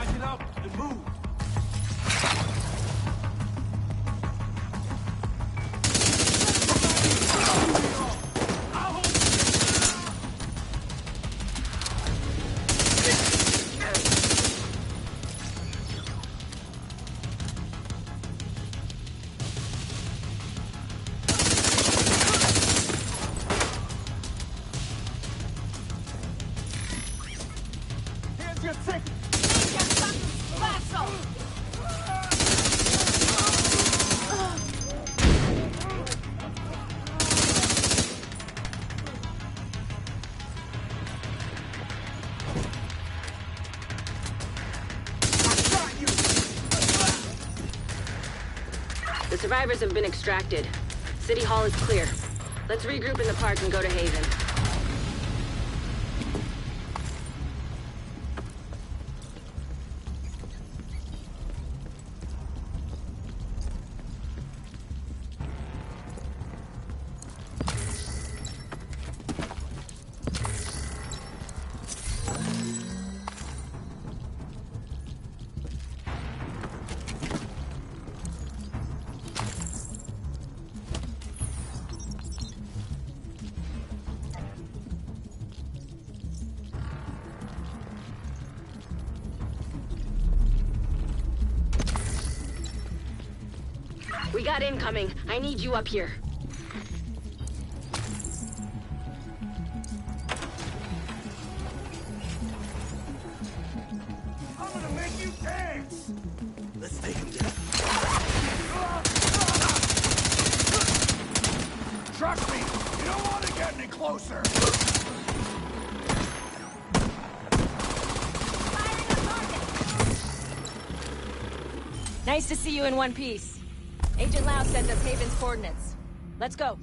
Guys, get up and move. The survivors have been extracted. City Hall is clear. Let's regroup in the park and go to Haven. We got incoming. I need you up here. I'm gonna make you dance! Let's take him down. Trust me, you don't want to get any closer. Nice to see you in one piece. Agent Lau sent us Haven's coordinates. Let's go.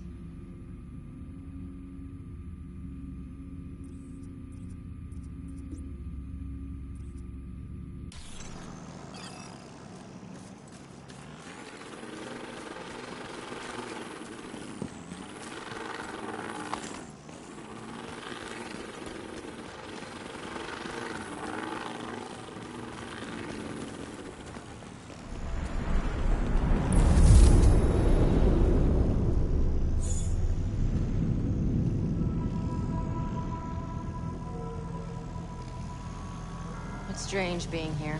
It's strange being here,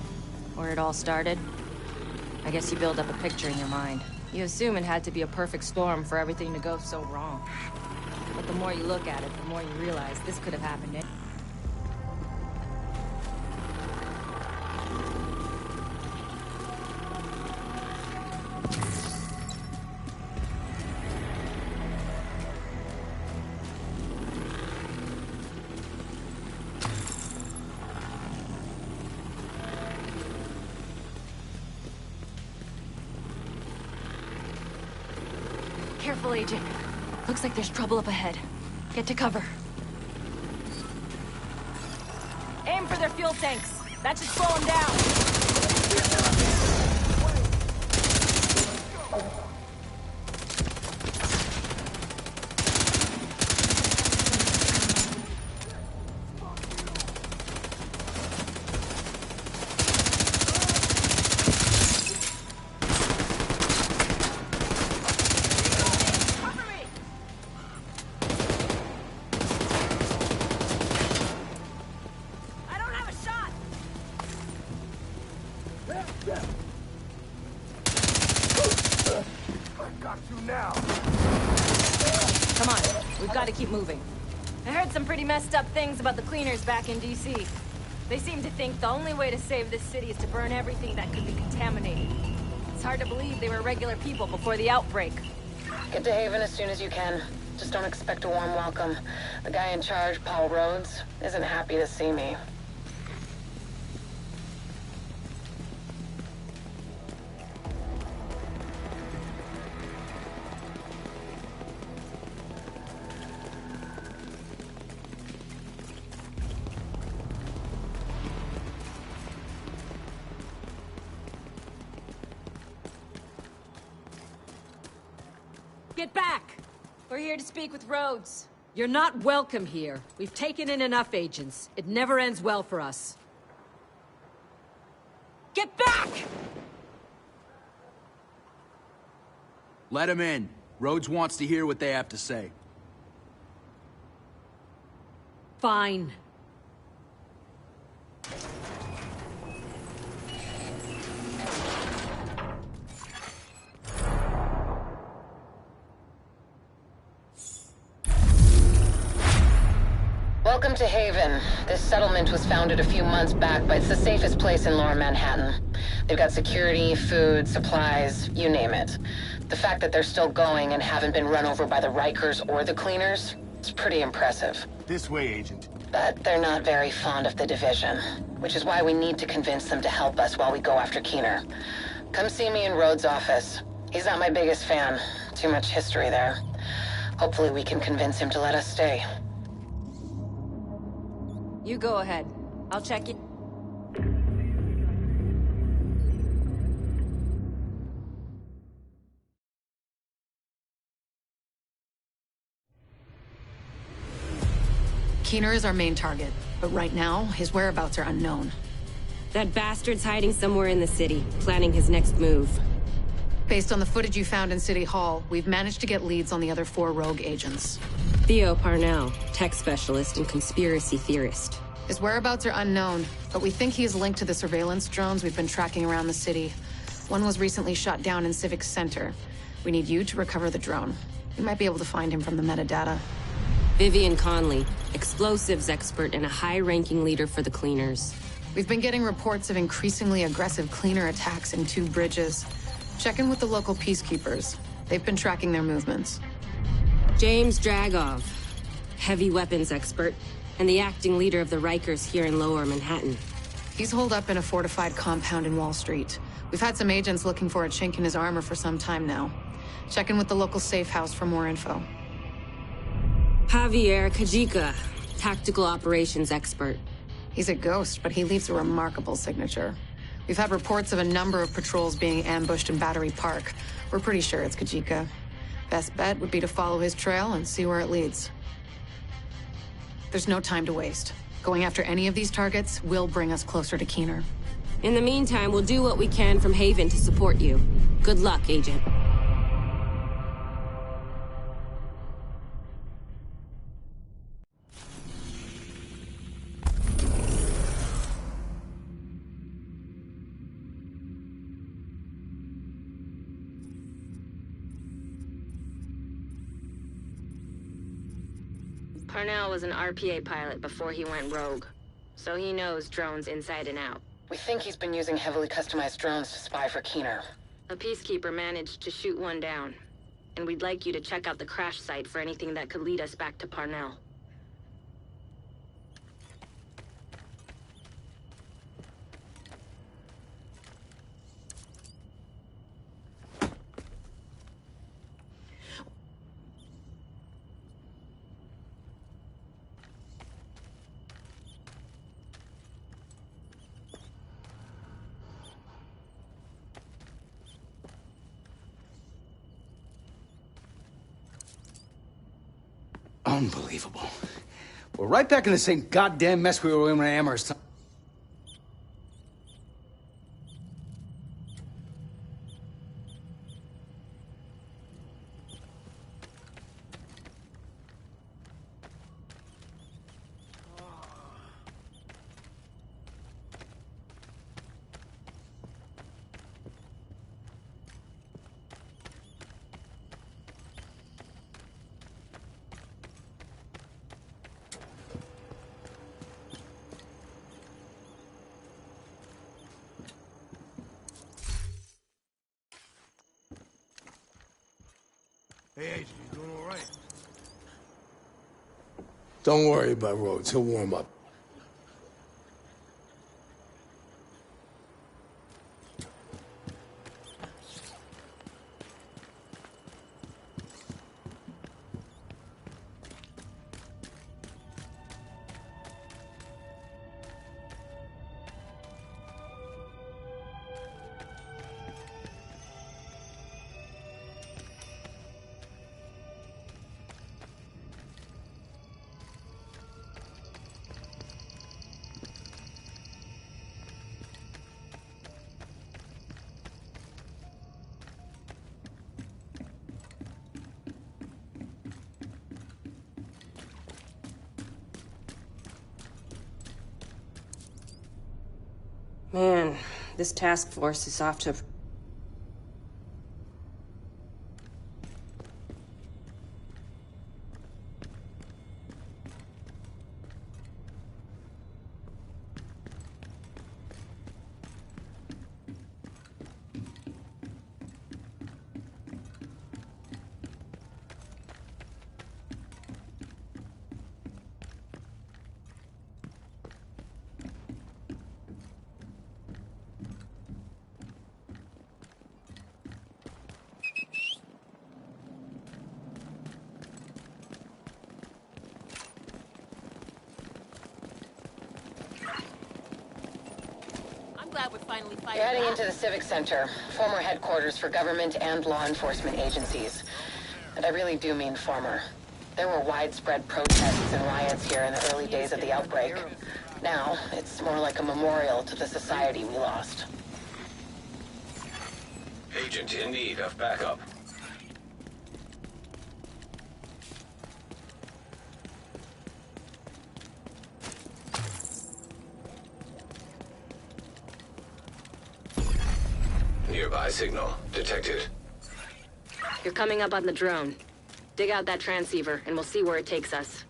where it all started. I guess you build up a picture in your mind. You assume it had to be a perfect storm for everything to go so wrong. But the more you look at it, the more you realize this could have happened. Careful, Agent. Looks like there's trouble up ahead. Get to cover. Aim for their fuel tanks. That should slow them down. Come on, we've got to keep moving. I heard some pretty messed up things about the cleaners back in DC. They seem to think the only way to save this city is to burn everything that could be contaminated. It's hard to believe they were regular people before the outbreak. Get to Haven as soon as you can. Just don't expect a warm welcome. The guy in charge, Paul Rhodes, isn't happy to see me. Get back! We're here to speak with Rhodes. You're not welcome here. We've taken in enough agents. It never ends well for us. Get back! Let him in. Rhodes wants to hear what they have to say. Fine. Welcome to Haven. This settlement was founded a few months back, but it's the safest place in Lower Manhattan. They've got security, food, supplies, you name it. The fact that they're still going and haven't been run over by the Rikers or the Cleaners, it's pretty impressive. This way, Agent. But they're not very fond of the division, which is why we need to convince them to help us while we go after Keener. Come see me in Rhodes' office. He's not my biggest fan. Too much history there. Hopefully we can convince him to let us stay. You go ahead. I'll check it. Keener is our main target, but right now, his whereabouts are unknown. That bastard's hiding somewhere in the city, planning his next move. Based on the footage you found in City Hall, we've managed to get leads on the other 4 rogue agents. Theo Parnell, tech specialist and conspiracy theorist. His whereabouts are unknown, but we think he is linked to the surveillance drones we've been tracking around the city. One was recently shot down in Civic Center. We need you to recover the drone. You might be able to find him from the metadata. Vivian Conley, explosives expert and a high-ranking leader for the Cleaners. We've been getting reports of increasingly aggressive Cleaner attacks in 2 bridges. Check in with the local peacekeepers. They've been tracking their movements. James Dragov, heavy weapons expert, and the acting leader of the Rikers here in Lower Manhattan. He's holed up in a fortified compound in Wall Street. We've had some agents looking for a chink in his armor for some time now. Check in with the local safe house for more info. Javier Kajika, tactical operations expert. He's a ghost, but he leaves a remarkable signature. We've had reports of a number of patrols being ambushed in Battery Park. We're pretty sure it's Kajika. Best bet would be to follow his trail and see where it leads. There's no time to waste. Going after any of these targets will bring us closer to Keener. In the meantime, we'll do what we can from Haven to support you. Good luck, Agent. Parnell was an RPA pilot before he went rogue, so he knows drones inside and out. We think he's been using heavily customized drones to spy for Keener. A peacekeeper managed to shoot one down, and we'd like you to check out the crash site for anything that could lead us back to Parnell. Unbelievable. We're right back in the same goddamn mess we were in when Amherst. Hey, Agent, you doing all right? Don't worry about Rhodes. He'll warm up. Man, this task force is off to... You're heading into the Civic Center, former headquarters for government and law enforcement agencies. And I really do mean former. There were widespread protests and riots here in the early days of the outbreak. Now, it's more like a memorial to the society we lost. Agent in need of backup. Nearby signal detected. You're coming up on the drone. Dig out that transceiver, and we'll see where it takes us.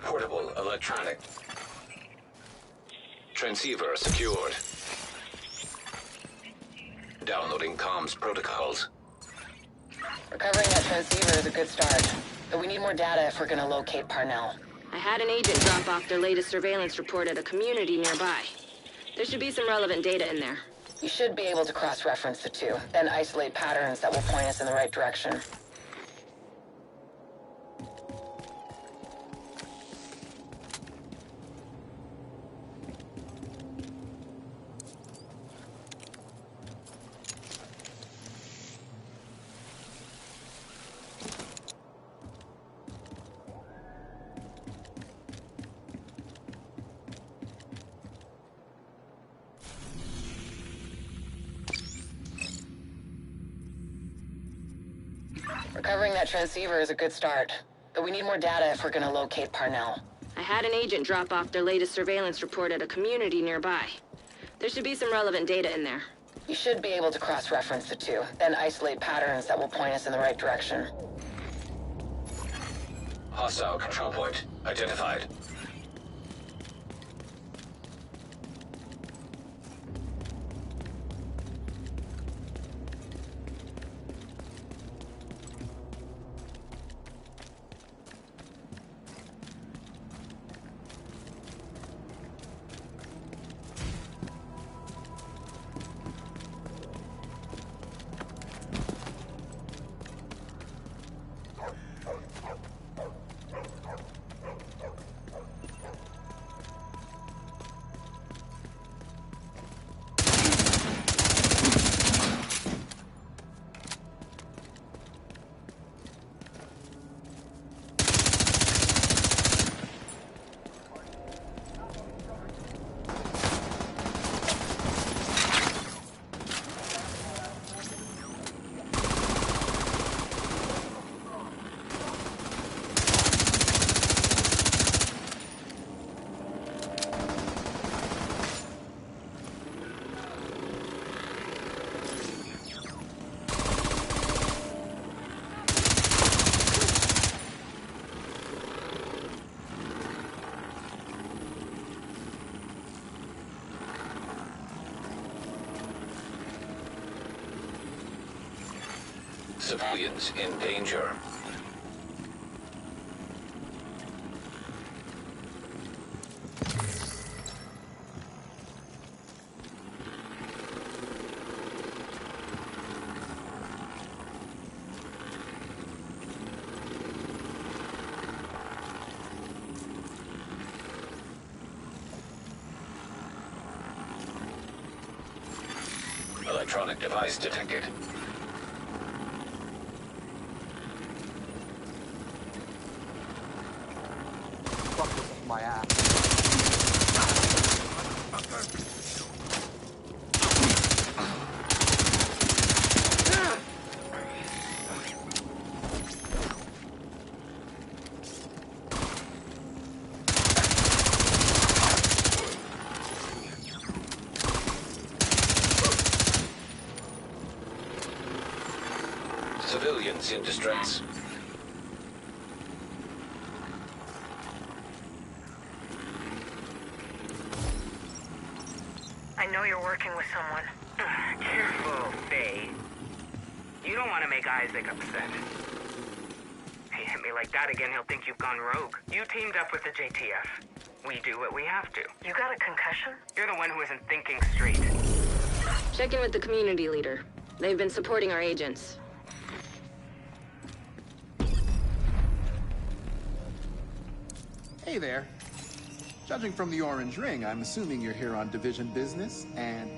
Portable electronic. Transceiver secured. Downloading comms protocols. Recovering that transceiver is a good start, but we need more data if we're gonna locate Parnell. I had an agent drop off their latest surveillance report at a community nearby. There should be some relevant data in there. You should be able to cross-reference the two, then isolate patterns that will point us in the right direction. Recovering that transceiver is a good start, but we need more data if we're gonna locate Parnell. I had an agent drop off their latest surveillance report at a community nearby. There should be some relevant data in there. You should be able to cross-reference the two, then isolate patterns that will point us in the right direction. Hostile control point identified. Civilians in danger. Electronic device detected. Fuck my ass. Civilians in distress. I know you're working with someone. Careful, Faye. You don't want to make Isaac upset. He hit me like that again, he'll think you've gone rogue. You teamed up with the JTF. We do what we have to. You got a concussion? You're the one who isn't thinking straight. Check in with the community leader. They've been supporting our agents. Hey there. Judging from the orange ring, I'm assuming you're here on division business and...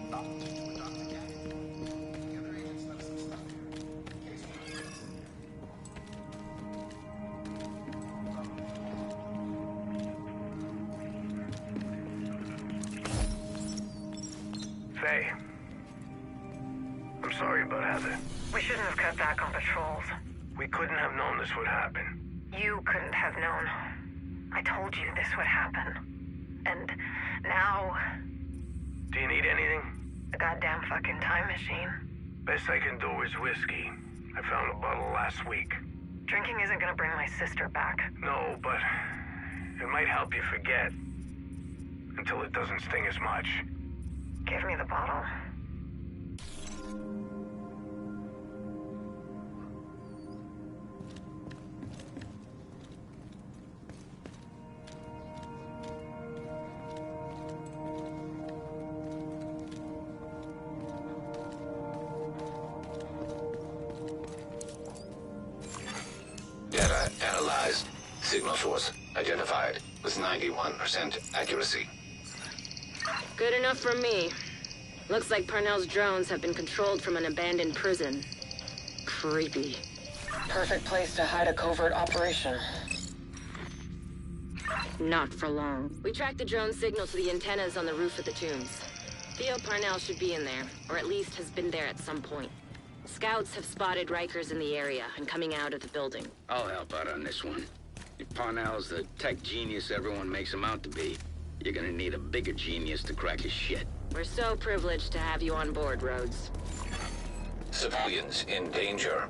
Faye. I'm sorry about Heather. We shouldn't have cut back on patrols. We couldn't have known this would happen. You couldn't have known. I told you this would happen. And now... Do you need anything? a goddamn fucking time machine. Best I can do is whiskey. I found a bottle last week. Drinking isn't gonna bring my sister back. No, but it might help you forget. Until it doesn't sting as much. Give me the bottle. Data analyzed. Signal source identified with 91% accuracy. Good enough for me. Looks like Parnell's drones have been controlled from an abandoned prison. Creepy. Perfect place to hide a covert operation. Not for long. We tracked the drone signal to the antennas on the roof of the tombs. Theo Parnell should be in there, or at least has been there at some point. Scouts have spotted Rikers in the area and coming out of the building. I'll help out on this one. If Parnell's the tech genius everyone makes him out to be, you're gonna need a bigger genius to crack his shit. We're so privileged to have you on board, Rhodes. Civilians in danger.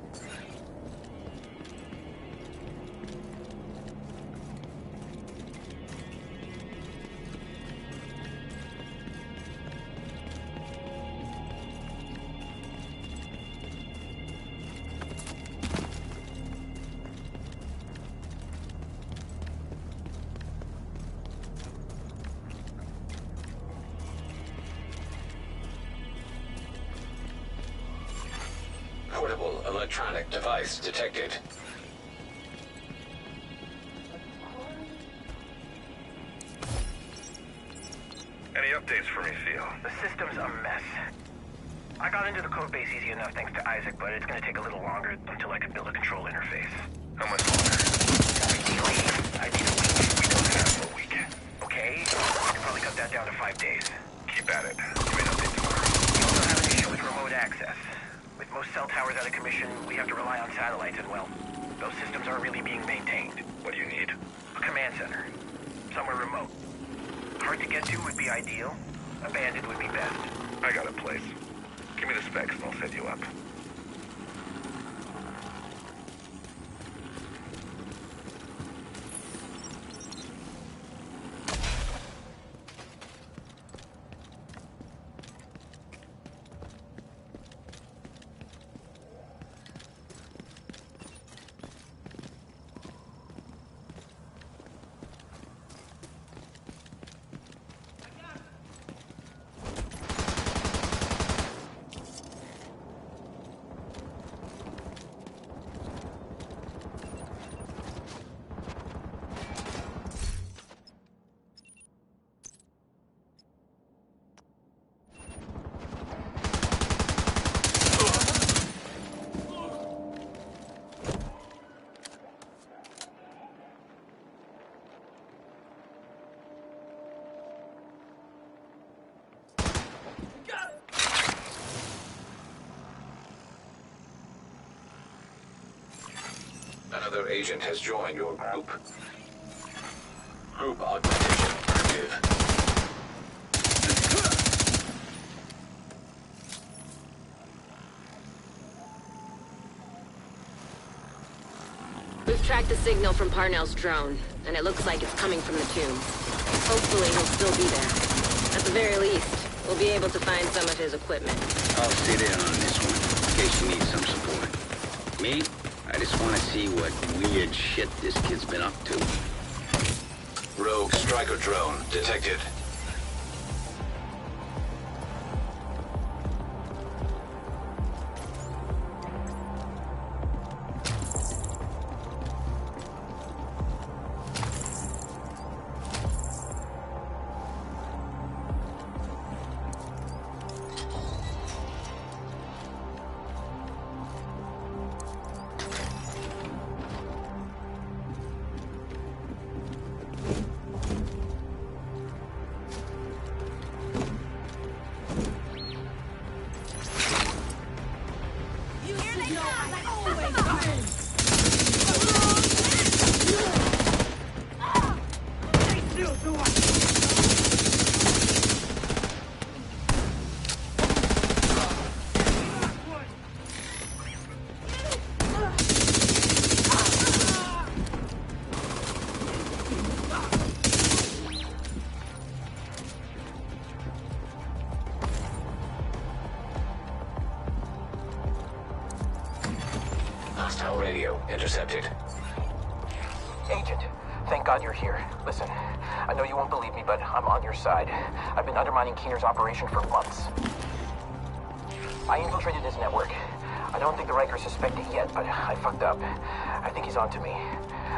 Portable electronic device detected. Any updates for me, Theo? The system's a mess. I got into the code base easy enough thanks to Isaac, but it's gonna take a little longer until I can build a control interface. How much longer? Ideally, I need a week. We don't have a week. Okay? I can probably cut that down to 5 days. Keep at it. Give me an update tomorrow. We also have an issue with remote access. With most cell towers out of commission, we have to rely on satellites, and well, those systems aren't really being maintained. What do you need? A command center. Somewhere remote. Hard to get to would be ideal. Abandoned would be best. I got a place. Give me the specs and I'll set you up. Another agent has joined your group. Group augmentation active. We've tracked the signal from Parnell's drone, and it looks like it's coming from the tombs. Hopefully he'll still be there. At the very least, we'll be able to find some of his equipment. I'll sit in on this one, in case you need some support. Me? I just want to see what weird shit this kid's been up to. Rogue striker drone detected. Hostile radio intercepted. Agent, thank God you're here. Listen, I know you won't believe me, but I'm on your side. I've been undermining Keener's operation for months. I infiltrated his network. I don't think the Rikers suspect it yet, but I fucked up. I think he's onto me.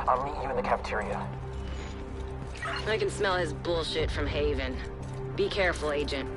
I'll meet you in the cafeteria. I can smell his bullshit from Haven. Be careful, Agent.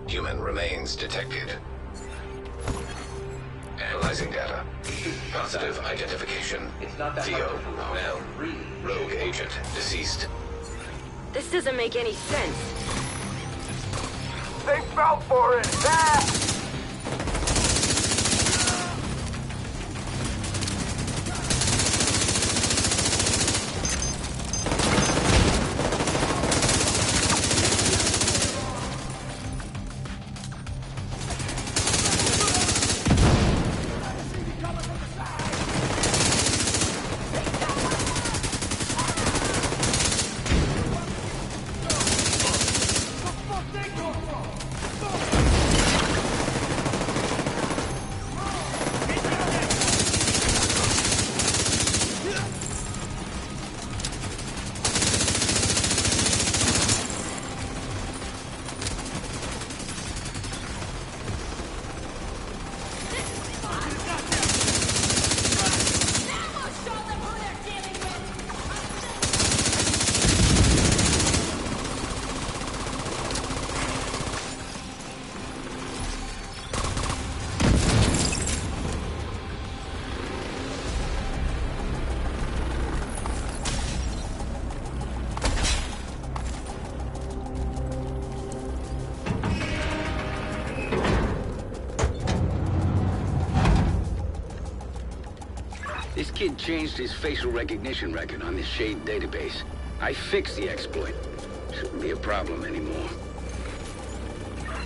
Human remains detected. Analyzing data. Positive identification. Theo Parnell. Rogue agent deceased. This doesn't make any sense. They fell for it! Ah! This kid changed his facial recognition record on the Shade database. I fixed the exploit. Shouldn't be a problem anymore.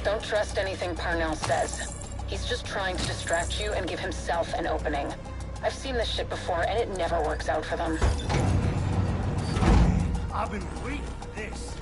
Don't trust anything Parnell says. He's just trying to distract you and give himself an opening. I've seen this shit before, and it never works out for them. I've been waiting for this.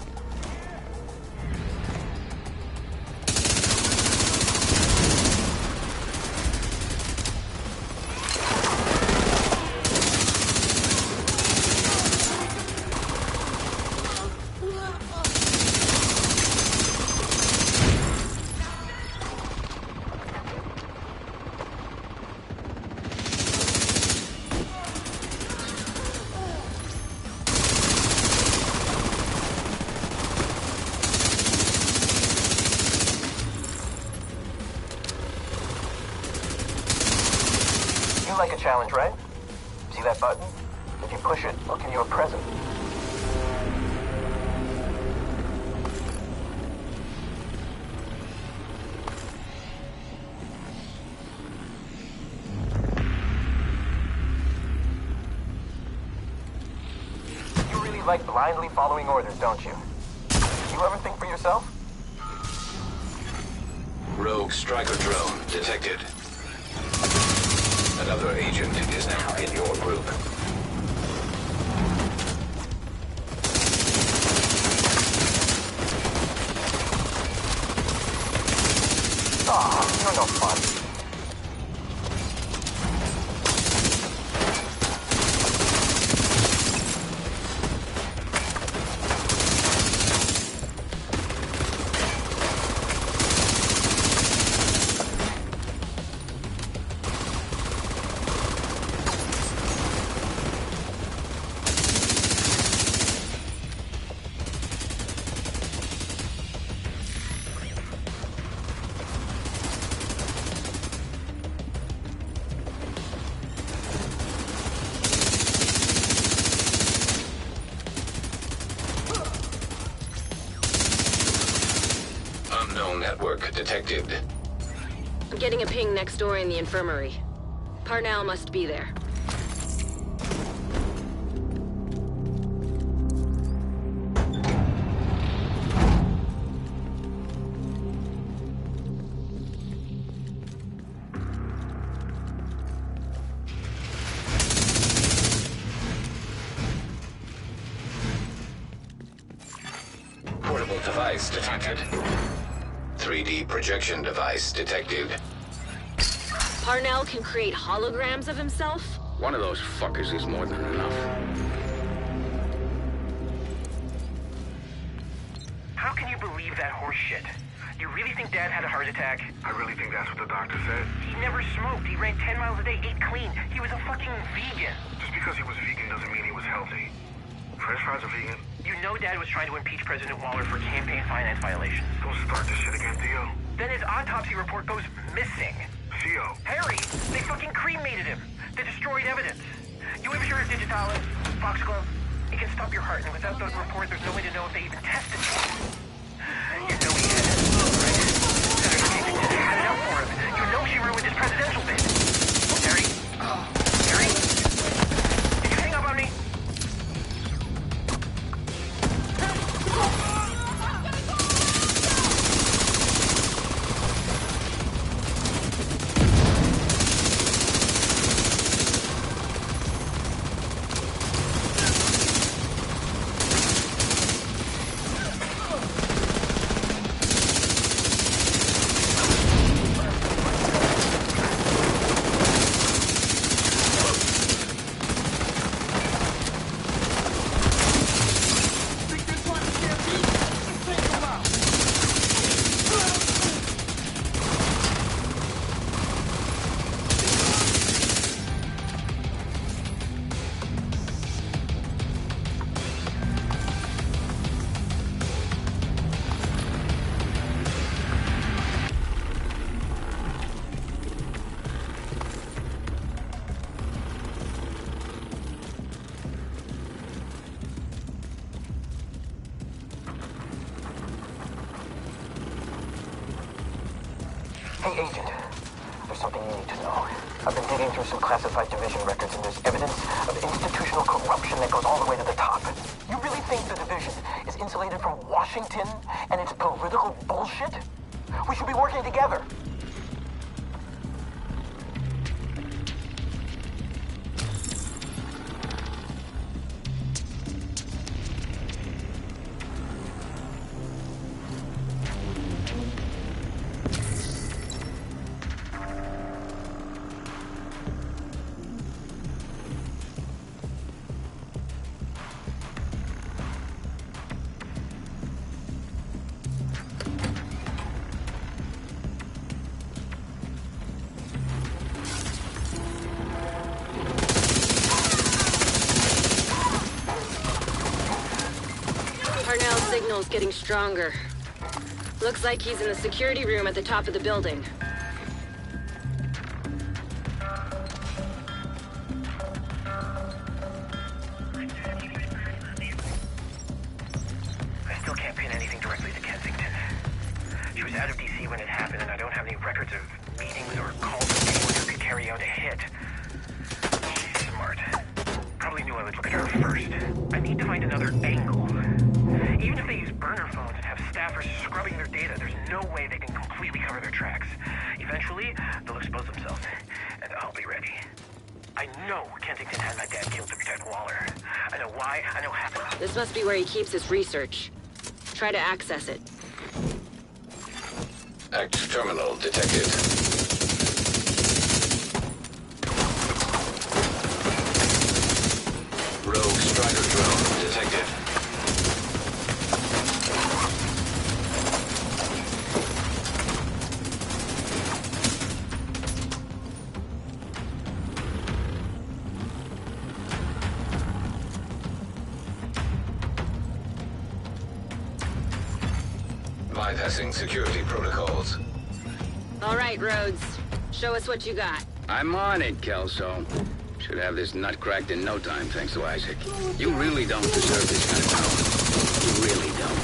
You like a challenge, right? See that button? If you push it, I'll give you a present. You really like blindly following orders, don't you? You ever think for yourself? Rogue striker drone detected. Another agent is now in your group. Aw, you're no fun. Unknown network detected. I'm getting a ping next door in the infirmary. Parnell must be there. Portable device detected. 3D projection device detected. Parnell can create holograms of himself? One of those fuckers is more than enough. How can you believe that horse shit? You really think Dad had a heart attack? I really think that's what the doctor said. He never smoked. He ran 10 miles a day, ate clean. He was a fucking vegan. Just because he was vegan doesn't mean he was healthy. French fries are vegan. You know Dad was trying to impeach President Waller for campaign finance violations. Don't start this shit again, Theo. Then his autopsy report goes missing. Theo. Harry, they fucking cremated him. They destroyed evidence. You ever hear of Digitalis, Foxglove? It can stop your heart, and without those reports, there's no way to know if they even tested it. You know he had it, right? Senator Gates just had it out for him. You know she ruined his presidential bid. Harry? Harry? Did you hang up on me? Hey, Agent. There's something you need to know. I've been digging through some classified division records, and there's evidence of institutional corruption that goes all the way to the top. You really think the division is insulated from Washington and its political bullshit? We should be working together. Parnell's signal's getting stronger. Looks like he's in the security room at the top of the building. need to find another angle. Even if they use burner phones and have staffers scrubbing their data, there's no way they can completely cover their tracks. Eventually, they'll expose themselves, and I'll be ready. I know Kensington had my dad killed to protect Waller. I know why, I know how. This must be where he keeps his research. Try to access it. Active terminal detected. Rogue striker drone detected. Bypassing security protocols. All right, Rhodes. Show us what you got. I'm on it, Kelso. Should have this nut cracked in no time, thanks to Isaac. You really don't deserve this kind of power. You really don't.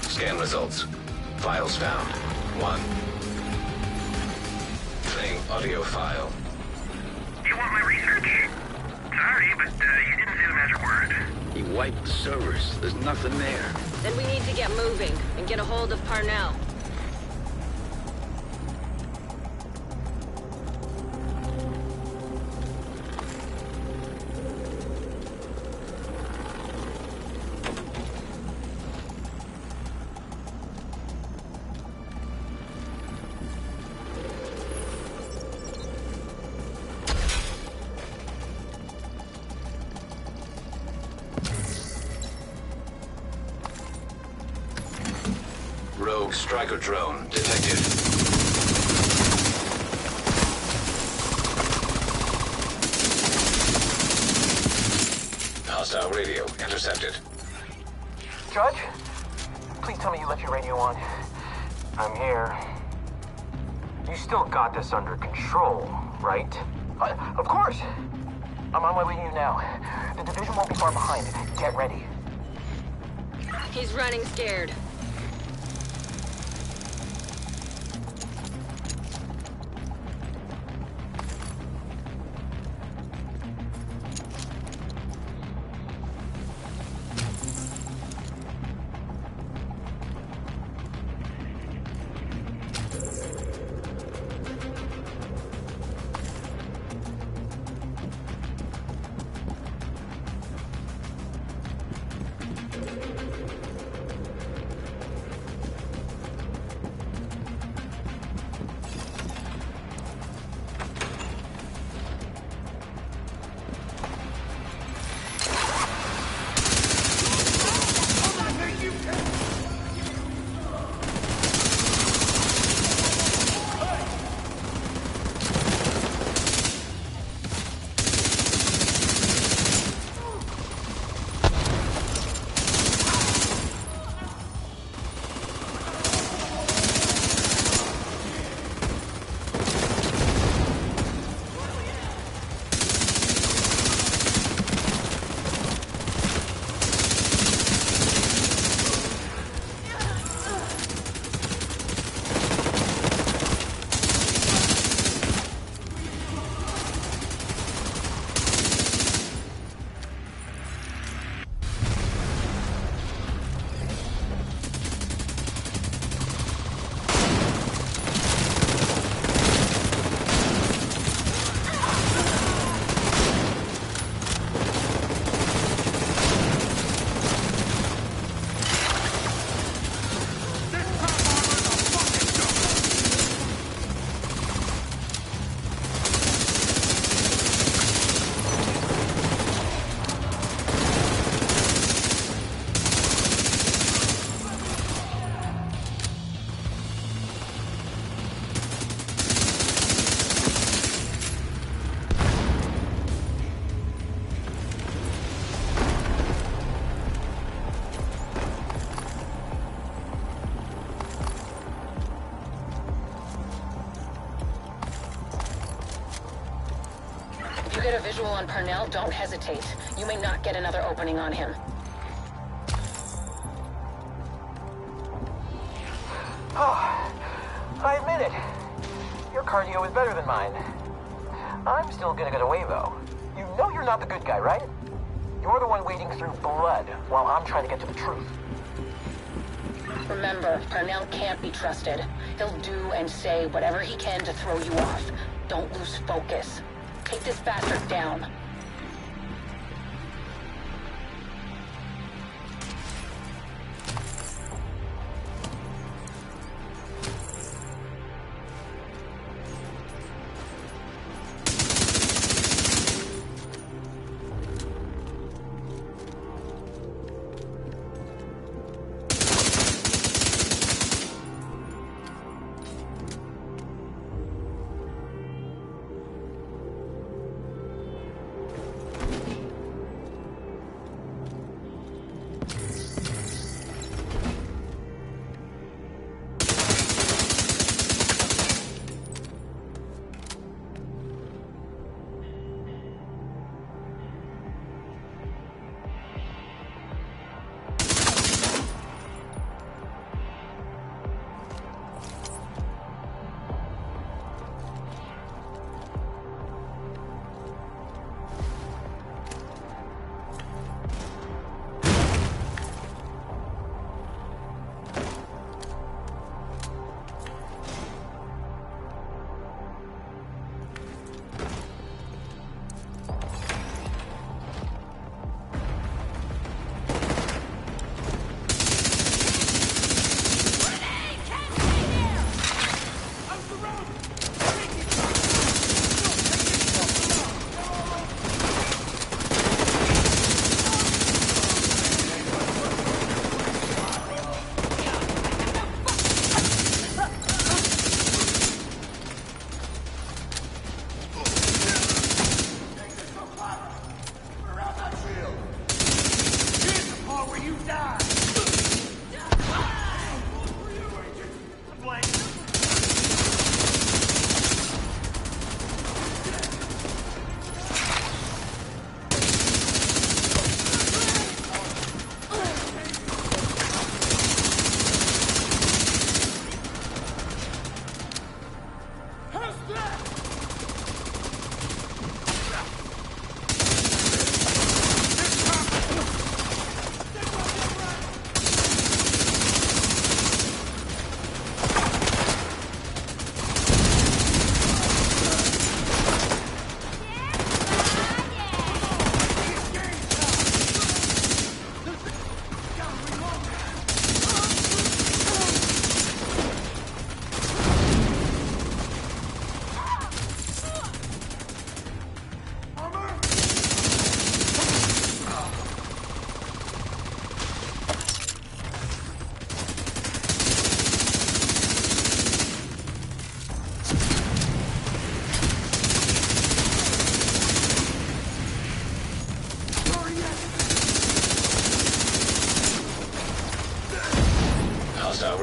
Scan results. Files found. 1. Playing audio file. You want my research? Sorry, but you didn't say the magic word. He wiped the servers. There's nothing there. Then we need to get moving and get a hold of Parnell. Rogue striker drone detected. Hostile radio intercepted. Judge? Please tell me you left your radio on. I'm here. You still got this under control, right? Of course! I'm on my way to you now. The division won't be far behind. Get ready. He's running scared. you get a visual on Parnell, don't hesitate. You may not get another opening on him. Oh, I admit it. Your cardio is better than mine. I'm still gonna get away, though. You know you're not the good guy, right? You're the one wading through blood while I'm trying to get to the truth. Remember, Parnell can't be trusted. He'll do and say whatever he can to throw you off. Don't lose focus. Take this bastard down.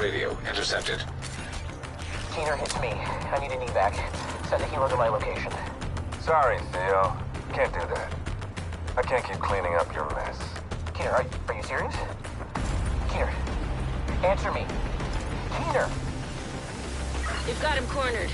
Radio intercepted. Keener, it's me. I need an evac. Send a helo to my location. Sorry, Theo. Can't do that. I can't keep cleaning up your mess. Keener, are you serious? Keener, answer me. Keener! You've got him cornered.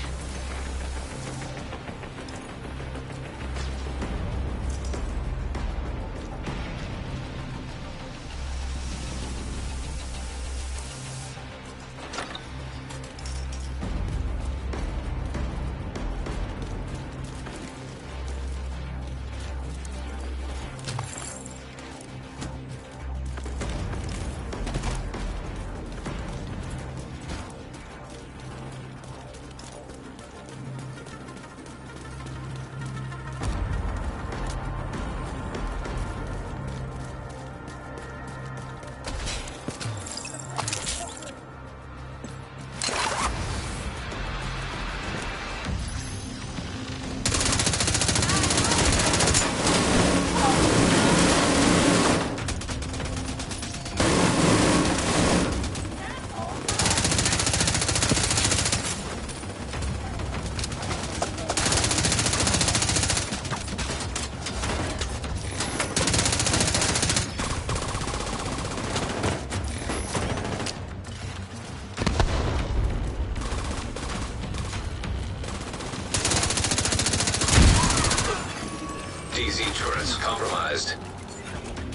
PZ turrets compromised.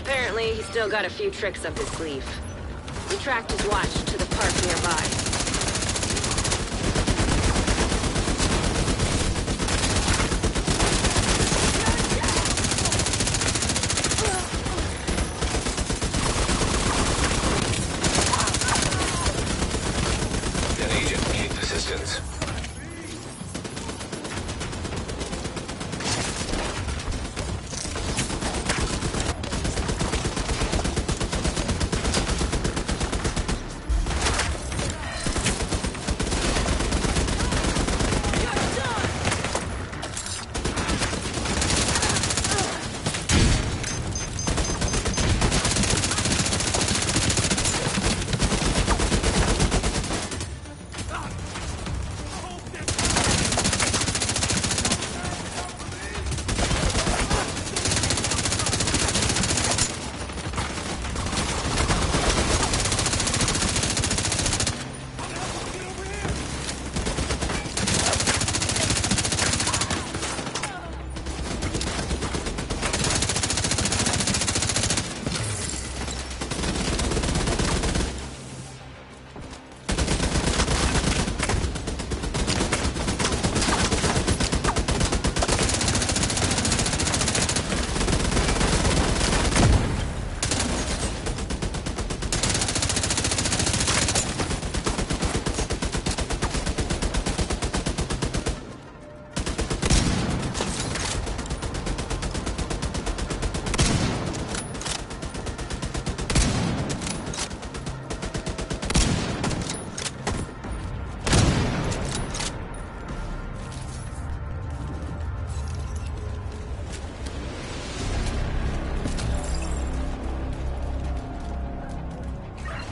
Apparently, he's still got a few tricks up his sleeve. We tracked his watch to the park nearby. An agent needs assistance.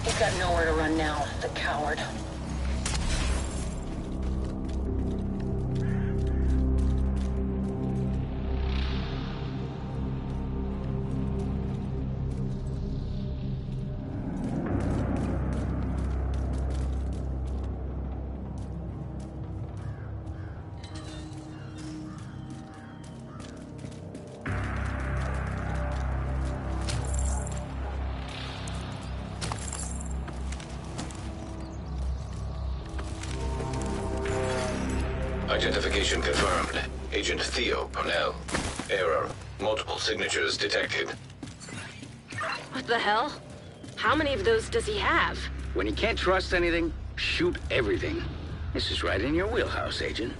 He's got nowhere to run now, the coward. Identification confirmed. Agent Theo Parnell. Error. Multiple signatures detected. What the hell? How many of those does he have? When you can't trust anything, shoot everything. This is right in your wheelhouse, Agent.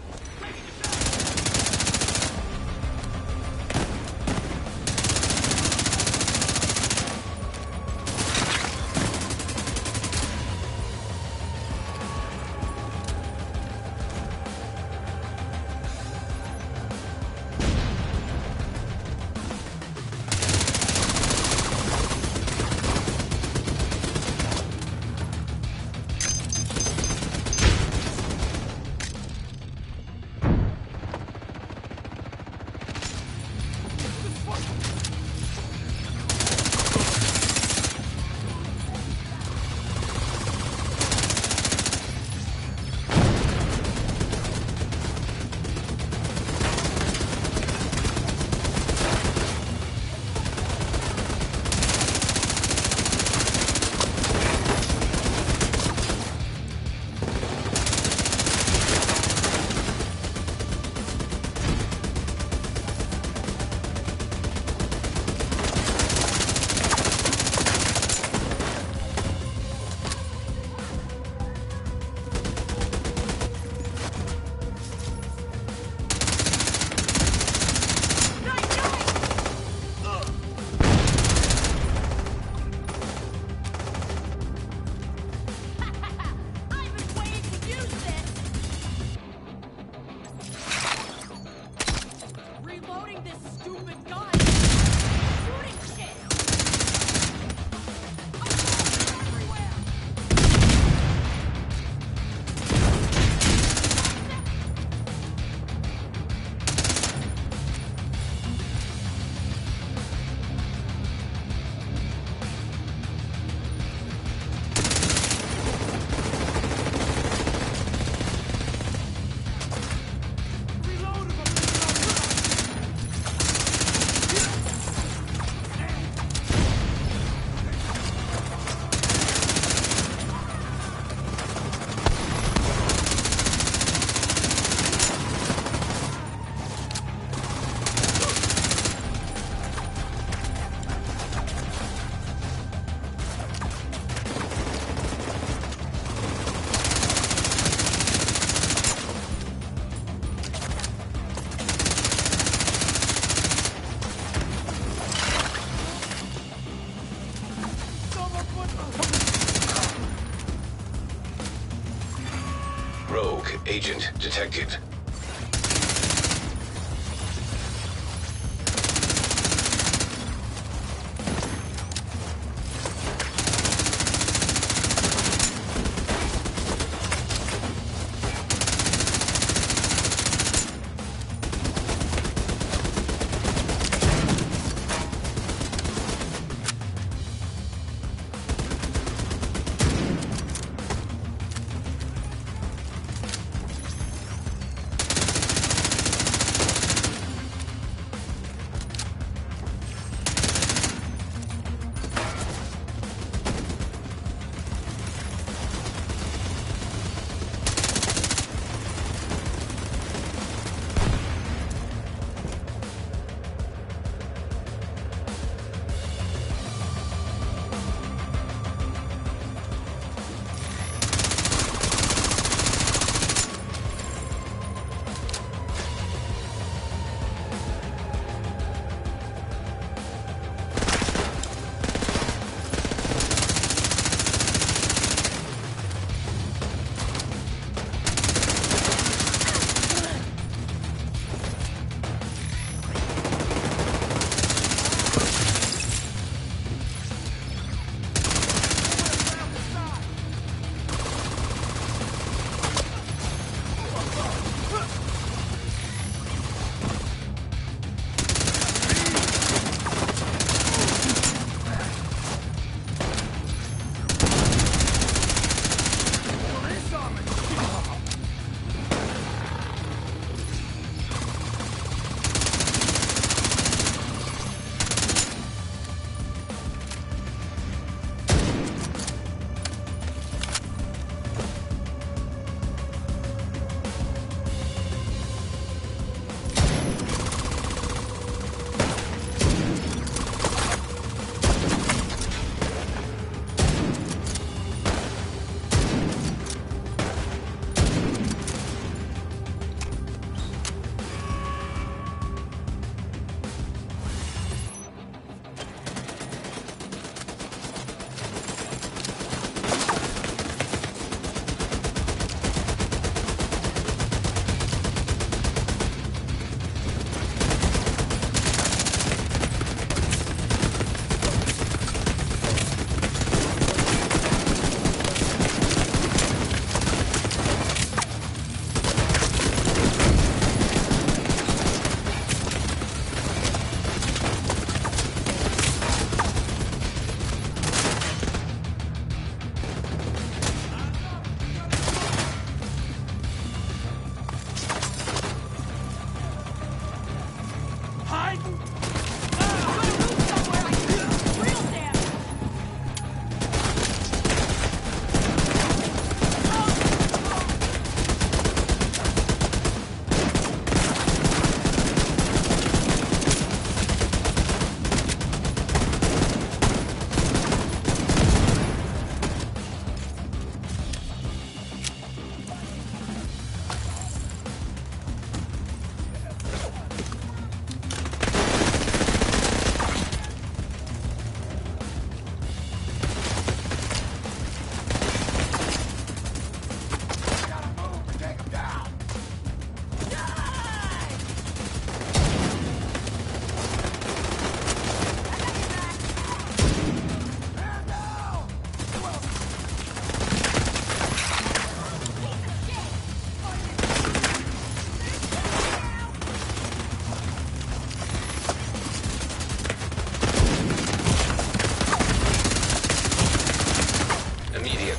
Agent detected.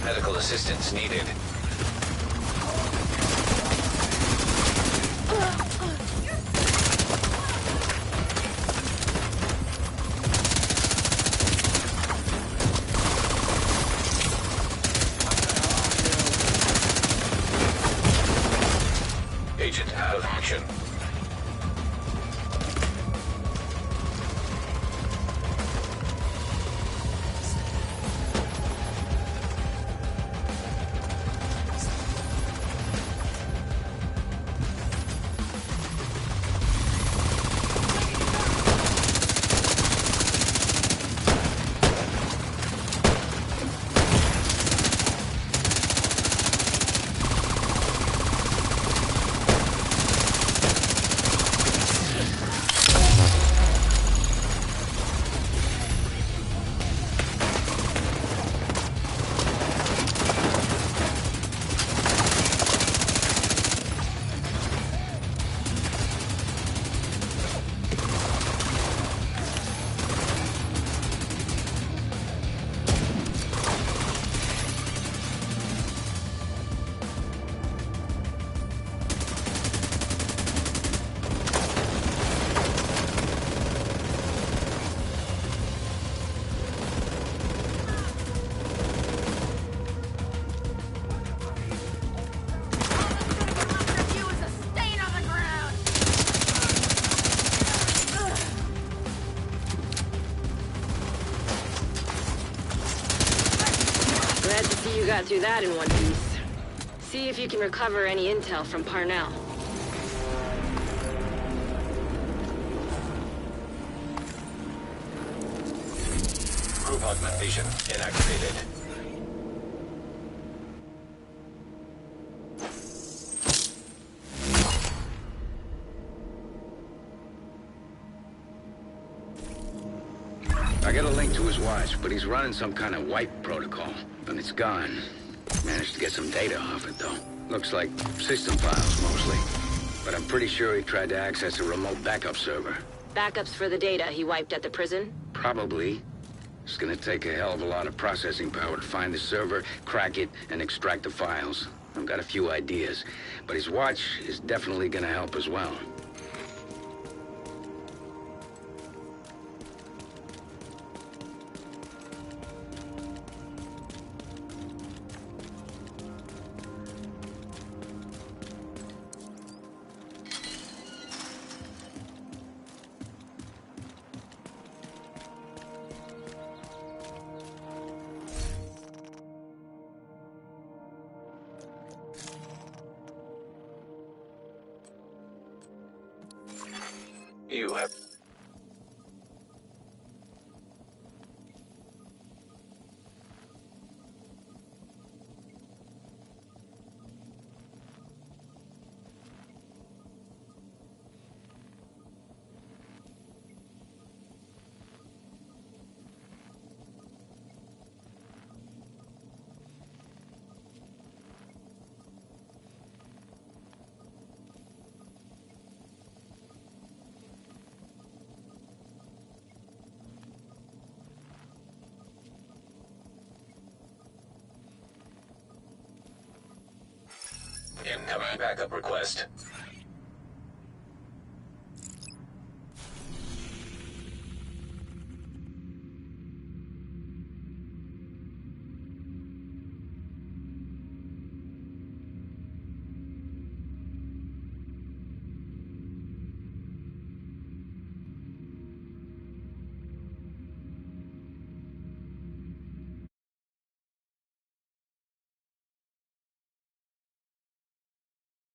Medical assistance needed. Agent out of action. You got through that in one piece. See if you can recover any intel from Parnell. Group augmentation inactivated. I got a link to his watch, but he's running some kind of wipe protocol, and it's gone. Managed to get some data off it, though. Looks like system files, mostly. But I'm pretty sure he tried to access a remote backup server. Backups for the data he wiped at the prison? Probably. It's gonna take a hell of a lot of processing power to find the server, crack it, and extract the files. I've got a few ideas, but his watch is definitely gonna help as well. You have... Incoming backup request.